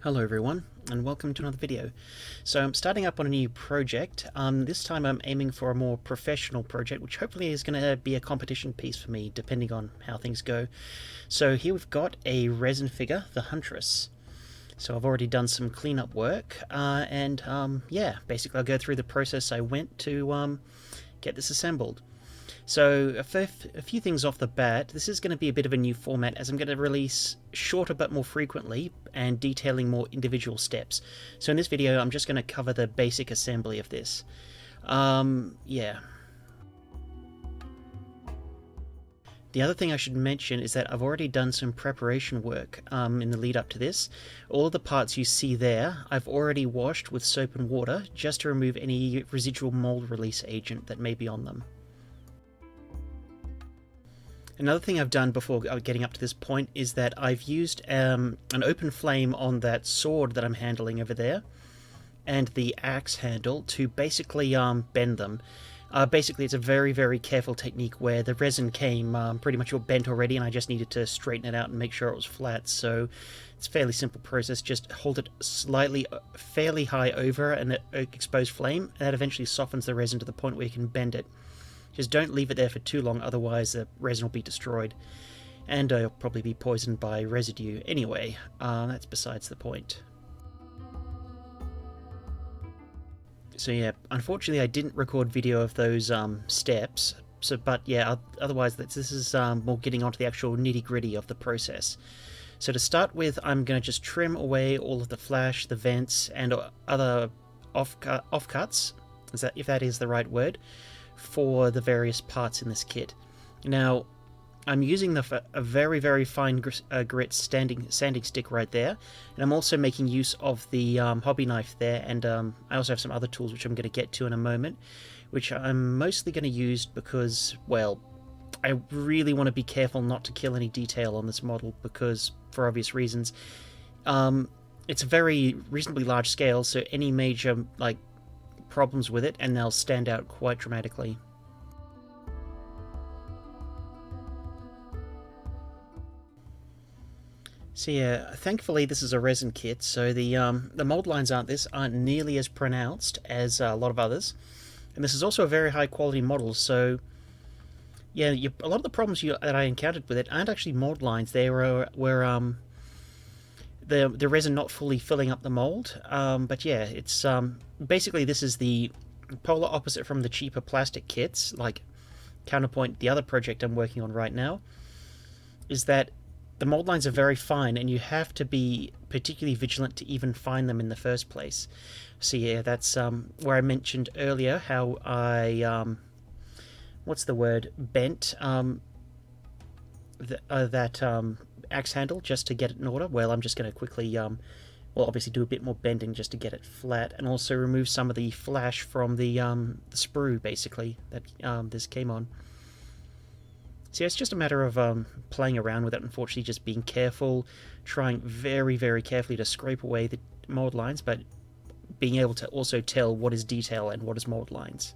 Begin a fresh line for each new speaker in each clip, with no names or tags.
Hello everyone, and welcome to another video. So I'm starting up on a new project. This time I'm aiming for a more professional project, which hopefully is going to be a competition piece for me, depending on how things go. So here we've got a resin figure, the Huntress. So I've already done some cleanup work, yeah, basically I'll go through the process I went to get this assembled. So a few things off the bat. This is going to be a bit of a new format as I'm going to release shorter but more frequently and detailing more individual steps. So in this video I'm just going to cover the basic assembly of this. Yeah. The other thing I should mention is that I've already done some preparation work in the lead up to this. All of the parts you see there I've already washed with soap and water just to remove any residual mold release agent that may be on them. Another thing I've done before getting up to this point is that I've used an open flame on that sword that I'm handling over there and the axe handle to basically bend them. Basically it's a very careful technique where the resin came pretty much all bent already and I just needed to straighten it out and make sure it was flat. So it's a fairly simple process. Just hold it slightly fairly high over an exposed flame and that eventually softens the resin to the point where you can bend it. Just don't leave it there for too long, otherwise the resin will be destroyed. And you'll probably be poisoned by residue. Anyway, that's besides the point. So yeah, unfortunately I didn't record video of those steps. But yeah, otherwise this is more getting onto the actual nitty-gritty of the process. So to start with, I'm going to just trim away all of the flash, the vents, and other offcuts, if that is the right word, for the various parts in this kit. Now, I'm using a very fine grit sanding stick right there, and I'm also making use of the hobby knife there, and I also have some other tools which I'm going to get to in a moment, which I'm mostly going to use because, well, I really want to be careful not to kill any detail on this model because, for obvious reasons, it's a very reasonably large scale, so any major, problems with it and they'll stand out quite dramatically. So yeah, thankfully this is a resin kit, so the mold lines aren't nearly as pronounced as a lot of others, and this is also a very high quality model. So yeah, a lot of the problems that I encountered with it aren't actually mold lines. They were the resin not fully filling up the mold. But yeah, it's basically this is the polar opposite from the cheaper plastic kits, like Counterpoint, the other project I'm working on right now, is that the mold lines are very fine and you have to be particularly vigilant to even find them in the first place. So yeah, that's where I mentioned earlier how I bent that axe handle just to get it in order. Well, I'm just going to quickly obviously do a bit more bending just to get it flat, and also remove some of the flash from the sprue basically that this came on. So yeah, it's just a matter of playing around with it. Unfortunately, just being careful, trying very carefully to scrape away the mold lines, but being able to also tell what is detail and what is mold lines.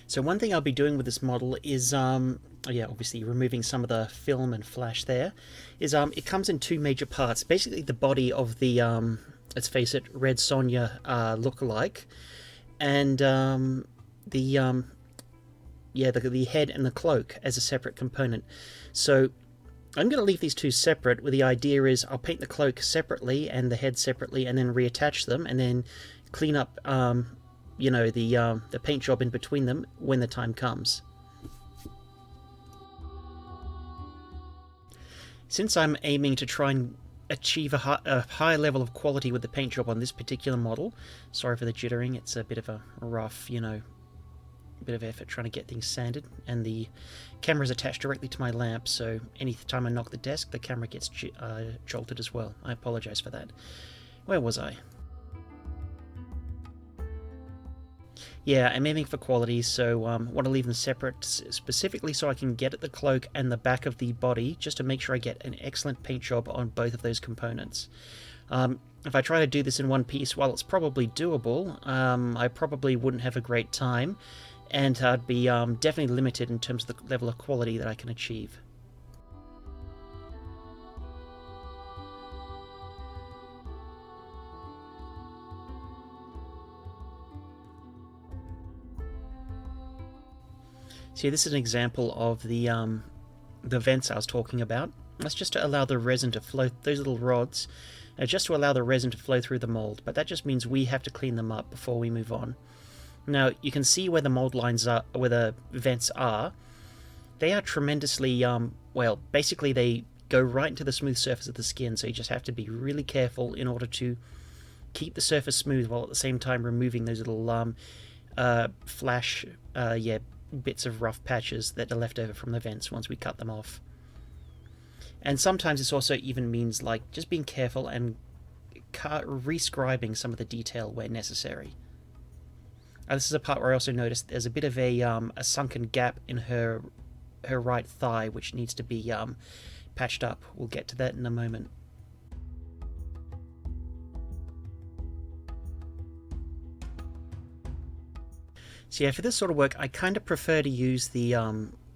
So one thing I'll be doing with this model is, obviously removing some of the film and flash there, is it comes in two major parts. Basically the body of the, let's face it, Red Sonja look-alike, and the head and the cloak as a separate component. So I'm going to leave these two separate, where the idea is I'll paint the cloak separately and the head separately and then reattach them and then clean up the paint job in between them when the time comes. Since I'm aiming to try and achieve a high level of quality with the paint job on this particular model, sorry for the jittering, it's a bit of a rough, bit of effort trying to get things sanded, and the camera's attached directly to my lamp, so any time I knock the desk, the camera gets jolted as well. I apologize for that. Where was I? Yeah, I'm aiming for quality, so want to leave them separate specifically so I can get at the cloak and the back of the body, just to make sure I get an excellent paint job on both of those components. if I try to do this in one piece, while it's probably doable, I probably wouldn't have a great time, and I'd be definitely limited in terms of the level of quality that I can achieve. See, this is an example of the vents I was talking about. That's just to allow the resin to flow, those little rods, just to allow the resin to flow through the mold, but that just means we have to clean them up before we move on. Now, you can see where the mold lines are, where the vents are. They are tremendously, well, basically they go right into the smooth surface of the skin, so you just have to be really careful in order to keep the surface smooth while at the same time removing those little flash, bits of rough patches that are left over from the vents once we cut them off. And sometimes this also even means like just being careful and rescribing some of the detail where necessary. This is a part where I also noticed there's a bit of a sunken gap in her right thigh, which needs to be patched up. We'll get to that in a moment. So yeah, for this sort of work, I kind of prefer to use the,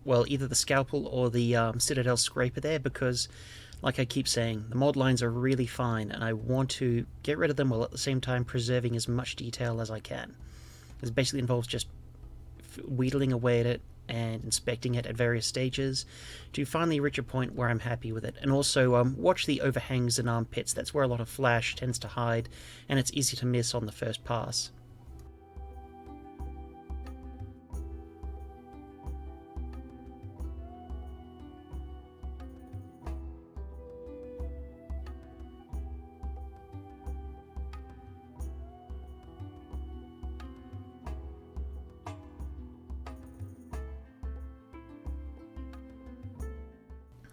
well, either the scalpel or the Citadel scraper there, because, like I keep saying, the mold lines are really fine, and I want to get rid of them while at the same time preserving as much detail as I can. This basically involves just wheedling away at it and inspecting it at various stages to finally reach a point where I'm happy with it. And also watch the overhangs and armpits. That's where a lot of flash tends to hide, and it's easy to miss on the first pass.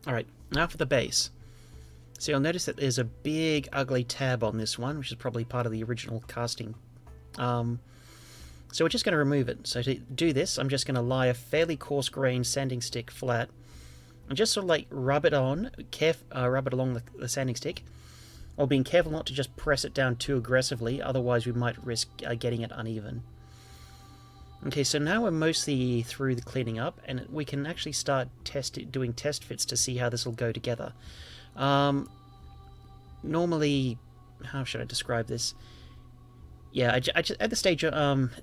Alright, now for the base. So you'll notice that there's a big ugly tab on this one, which is probably part of the original casting. So we're just going to remove it. So to do this, I'm just going to lie a fairly coarse-grained sanding stick flat, and just sort of like rub it on, rub it along the sanding stick, while being careful not to just press it down too aggressively, otherwise we might risk getting it uneven. Okay, so now we're mostly through the cleaning up, and we can actually start doing test fits to see how this will go together. Normally, how should I describe this? Yeah, I just at the stage,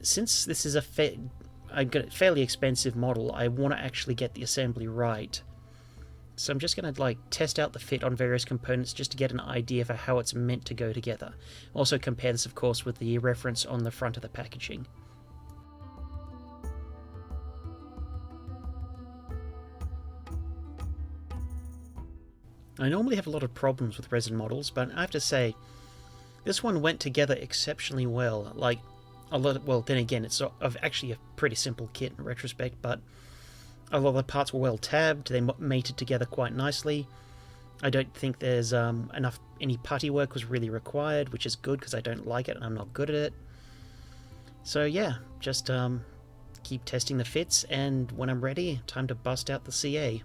since this is a fairly expensive model, I want to actually get the assembly right. So I'm just going to like test out the fit on various components just to get an idea for how it's meant to go together. Also compare this, of course, with the reference on the front of the packaging. I normally have a lot of problems with resin models, but I have to say, this one went together exceptionally well. Like, a lot of, well, then again, it's actually a pretty simple kit in retrospect, but a lot of the parts were well tabbed, they mated together quite nicely. I don't think there's any putty work was really required, which is good because I don't like it and I'm not good at it. So yeah, just keep testing the fits, and when I'm ready, time to bust out the CA.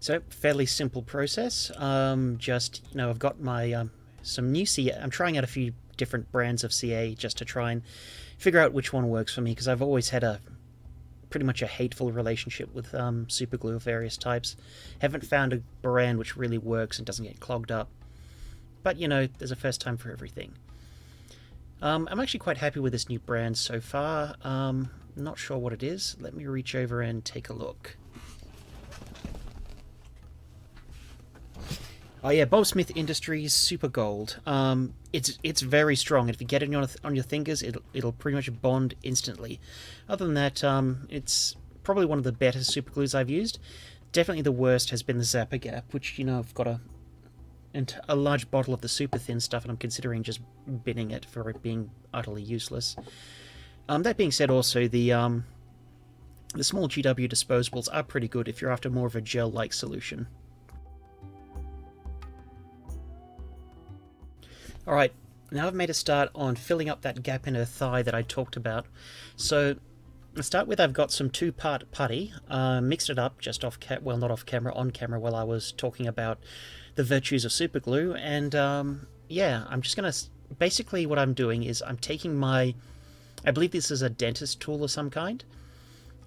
So, fairly simple process. Just, I've got my some new CA. I'm trying out a few different brands of CA just to try and figure out which one works for me, because I've always had pretty much a hateful relationship with Superglue of various types. Haven't found a brand which really works and doesn't get clogged up. But, there's a first time for everything. I'm actually quite happy with this new brand so far. Not sure what it is. Let me reach over and take a look. Oh yeah, Bob Smith Industries Super Gold. It's very strong. If you get it on your fingers, it'll pretty much bond instantly. Other than that, it's probably one of the better super glues I've used. Definitely the worst has been the Zapper Gap, which I've got a and a large bottle of the super thin stuff, and I'm considering just binning it for it being utterly useless. That being said, also the small GW disposables are pretty good if you're after more of a gel-like solution. Alright, now I've made a start on filling up that gap in her thigh that I talked about. So, to start with, I've got some 2-part putty, mixed it up just well, not off camera, on camera, while I was talking about the virtues of superglue, and yeah, I'm just going to... Basically what I'm doing is I'm taking my... I believe this is a dentist tool of some kind.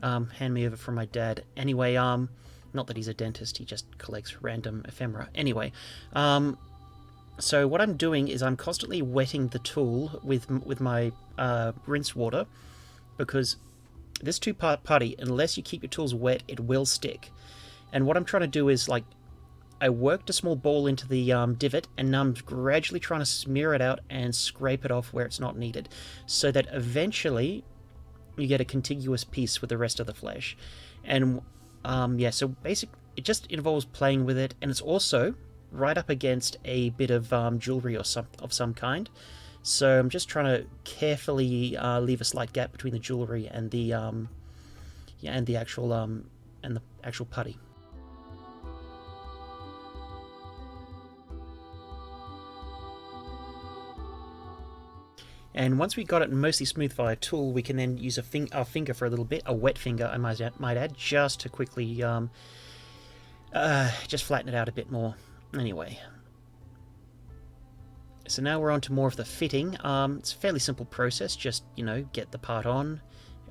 Hand me over from my dad. Anyway, not that he's a dentist, he just collects random ephemera. Anyway, so what I'm doing is I'm constantly wetting the tool with my rinse water, because this 2-part putty, unless you keep your tools wet, it will stick. And what I'm trying to do is, like, I worked a small ball into the divot, and now I'm gradually trying to smear it out and scrape it off where it's not needed, so that eventually you get a contiguous piece with the rest of the flesh. And yeah, so basically it just involves playing with it, and it's also right up against a bit of jewelry or some kind. So I'm just trying to carefully leave a slight gap between the jewelry and the yeah, and the actual putty. And once we got it mostly smooth via tool, we can then use our finger for a little bit, a wet finger I might add, just to quickly just flatten it out a bit more. Anyway, so now we're on to more of the fitting. It's a fairly simple process, just, you know, get the part on.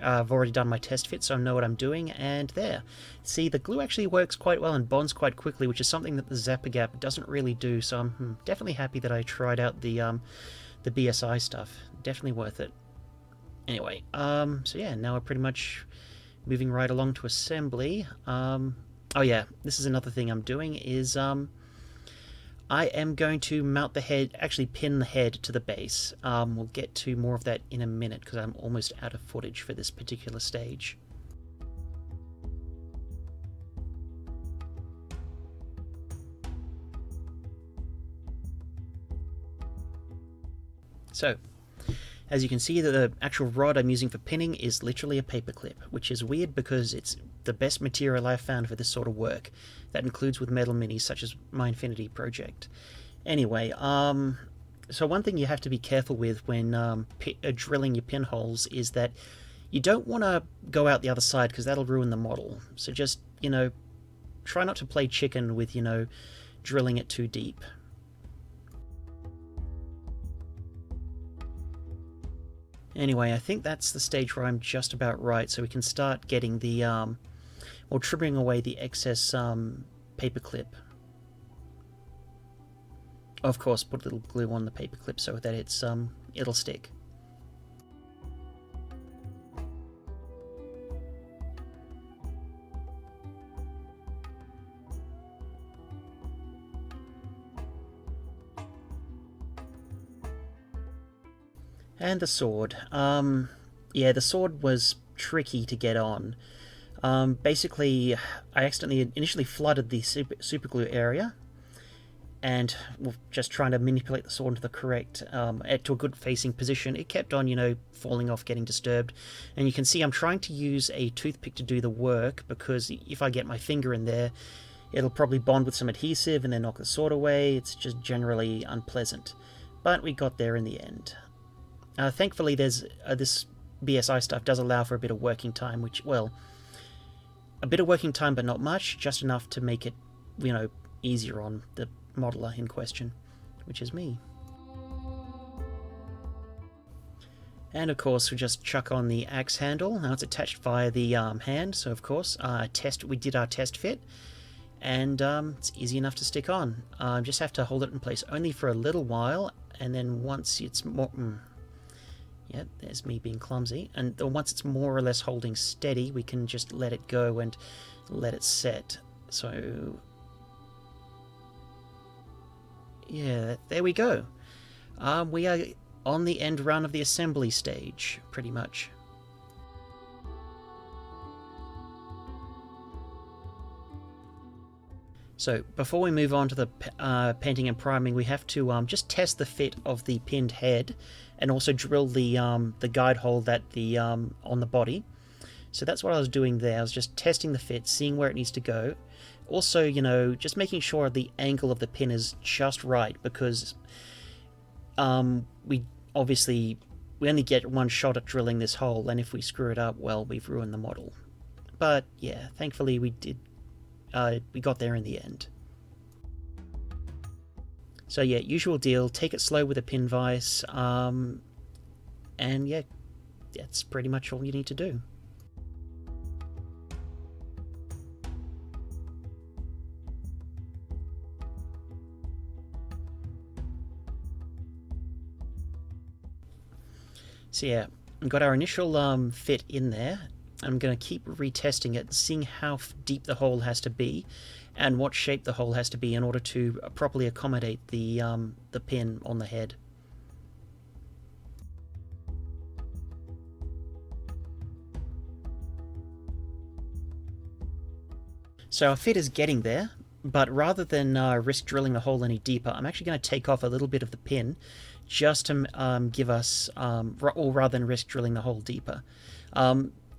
I've already done my test fit, so I know what I'm doing, and there. See, the glue actually works quite well and bonds quite quickly, which is something that the Zap-A-Gap doesn't really do, so I'm definitely happy that I tried out the BSI stuff. Definitely worth it. Anyway, so yeah, now we're pretty much moving right along to assembly. Oh yeah, this is another thing I'm doing is I am going to mount the head, actually pin the head to the base. We'll get to more of that in a minute because I'm almost out of footage for this particular stage. So, as you can see, the actual rod I'm using for pinning is literally a paperclip, which is weird because it's the best material I've found for this sort of work. That includes with metal minis such as my Infinity project. Anyway, so one thing you have to be careful with when drilling your pinholes is that you don't want to go out the other side because that'll ruin the model. So just, you know, try not to play chicken with, you know, drilling it too deep. Anyway, I think that's the stage where I'm just about right, so we can start getting the, or trimming away the excess paperclip. Of course, put a little glue on the paperclip so that it'll stick. And the sword. Yeah, the sword was tricky to get on. Basically, I accidentally initially flooded the superglue area, and just trying to manipulate the sword into the correct, to a good facing position, it kept on, you know, falling off, getting disturbed. And you can see I'm trying to use a toothpick to do the work, because if I get my finger in there, it'll probably bond with some adhesive and then knock the sword away. It's just generally unpleasant. But we got there in the end. Thankfully, there's this BSI stuff does allow for a bit of working time, which, well, a bit of working time, but not much, just enough to make it, you know, easier on the modeler in question, which is me. And of course, we just chuck on the axe handle. Now it's attached via the hand, so of course, we did our test fit, and it's easy enough to stick on. Just have to hold it in place only for a little while, and then once it's more... Yeah, there's me being clumsy. And once it's more or less holding steady, we can just let it go and let it set. So, yeah, there we go. We are on the end run of the assembly stage, pretty much. So before we move on to the painting and priming, we have to just test the fit of the pinned head, and also drill the guide hole that the on the body. So that's what I was doing there. I was just testing the fit, seeing where it needs to go. Also, you know, just making sure the angle of the pin is just right, because we only get one shot at drilling this hole, and if we screw it up, well, we've ruined the model. But yeah, thankfully we got there in the end. So yeah, usual deal, take it slow with a pin vise, and yeah, that's pretty much all you need to do. So yeah, we've got our initial fit in there. I'm going to keep retesting it, seeing how deep the hole has to be and what shape the hole has to be in order to properly accommodate the pin on the head. So our fit is getting there, but rather than risk drilling the hole any deeper, I'm actually going to take off a little bit of the pin just to give us, or rather than risk drilling the hole deeper.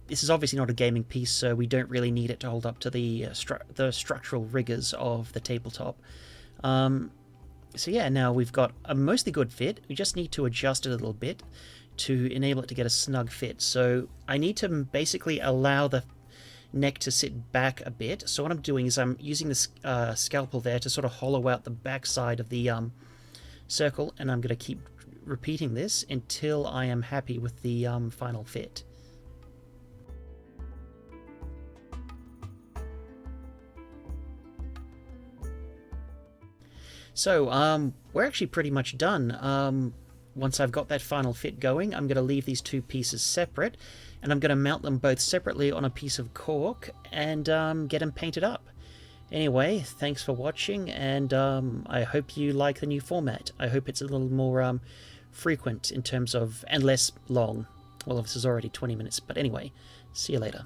This is obviously not a gaming piece, so we don't really need it to hold up to the structural rigors of the tabletop. So yeah, now we've got a mostly good fit. We just need to adjust it a little bit to enable it to get a snug fit. So I need to basically allow the neck to sit back a bit. So what I'm doing is I'm using the scalpel there to sort of hollow out the back side of the circle, and I'm going to keep repeating this until I am happy with the final fit. So we're actually pretty much done. Once I've got that final fit going, I'm going to leave these two pieces separate, and I'm going to mount them both separately on a piece of cork and get them painted up. Anyway, thanks for watching, and I hope you like the new format. I hope it's a little more frequent in terms of, and less long. Well, this is already 20 minutes, but anyway, see you later.